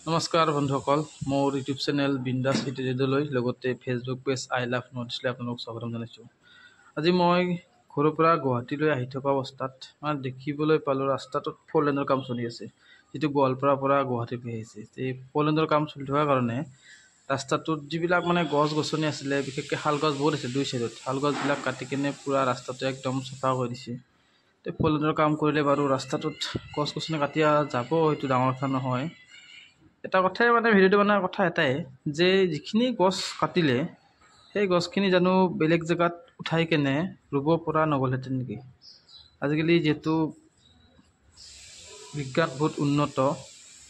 নমস্কাৰ বন্ধুসকল, মোৰ ইউটিউব চেনেল বিন্দাছ ইটিজেডলৈ লগতে ফেচবুক পেজ আই লাভ নৰ্থইষ্টলৈ আপোনালোকক স্বাগতম জনাইছোঁ। আজি মই ঘৰৰ পৰা গুৱাহাটীলৈ আহি থকা অৱস্থাত দেখিবলৈ পালোঁ ৰাস্তাটোত 4 লেনৰ কাম চলি আছে, যিটো গোৱালপাৰাৰ পৰা গুৱাহাটীলৈ আহিছে। এই 4 লেনৰ কাম চলি থকাৰ কাৰণে ৰাস্তাটোত যিবিলাক গছ গছনি আছিলে, বিশেষকৈ শাল গছ বহুত আছে দুই চাইডত, শাল গছবিলাক কাটি কিনে পূৰা ৰাস্তাটো একদম চাফা কৰি দিছে। 4 লেনৰ কাম কৰিলে বাৰু ৰাস্তাটোত গছ গছনি কাটি যাব, সেইটো ডাঙৰ কথা নহয়। এটা কথাই ভিডিঅ'টো বনোৱাৰ কথা এটাই যে যিখিনি গছ কাটিলে সেই গছখিনি জানো বেলেগ জেগাত উঠাই কেনে ৰুব পৰা নগ'লহেঁতেন নেকি? আজিকালি যিহেতু বিজ্ঞান বহুত উন্নত,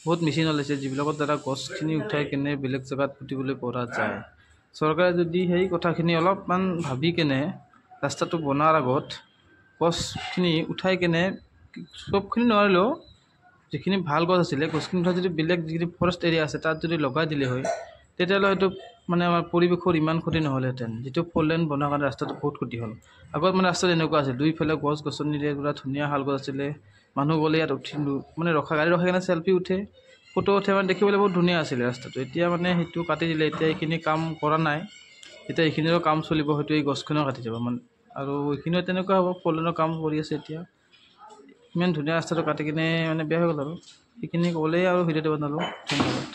বহুত মেচিন ওলাইছে যিবিলাকৰ দ্বাৰা গছখিনি উঠাই কেনে বেলেগ জেগাত পুতিবলৈ পৰা যায়। চৰকাৰে যদি সেই কথাখিনি অলপমান ভাবি কেনে ৰাস্তাটো বনোৱাৰ আগত গছখিনি উঠাই কেনে, চবখিনি নোৱাৰিলেও যিখিনি ভাল গছ আছিলে গছখিনি উঠাই যদি বেলেগ যিখিনি ফৰেষ্ট এৰিয়া আছে তাত যদি লগাই দিলে হয়, তেতিয়াহ'লে হয়তো আমাৰ পৰিৱেশৰ ইমান ক্ষতি নহ'লহেঁতেন। যিটো 4 লেন বনোৱাৰ কাৰণে ৰাস্তাটো বহুত ক্ষতি হ'ল। আগত ৰাস্তাটো এনেকুৱা আছিল, দুইফালে গছ গছনিৰে পুৰা ধুনীয়া শাল গছ আছিলে। মানুহ গ'লে ইয়াত উঠিলোঁ, গাড়ী ৰখাই কেনে চেল্ফি উঠে, ফটো উঠে, দেখিবলৈ বহুত ধুনীয়া আছিলে ৰাস্তাটো। এতিয়া সেইটো কাটি দিলে, এতিয়া এইখিনি কাম কৰা নাই। এতিয়া এইখিনিৰো কাম চলিব, হয়তো এই গছখিনিও কাটি যাব আৰু এইখিনিও তেনেকুৱা হ'ব। 4 লেনৰ কাম কৰি আছে এতিয়া, ইমান ধুনীয়া ৰাস্তাটো কাটি কিনে বেয়া হৈ গ'ল আৰু। সেইখিনি ক'লেই আৰু ভিডিঅ'টো বনালোঁ। ধন্যবাদ।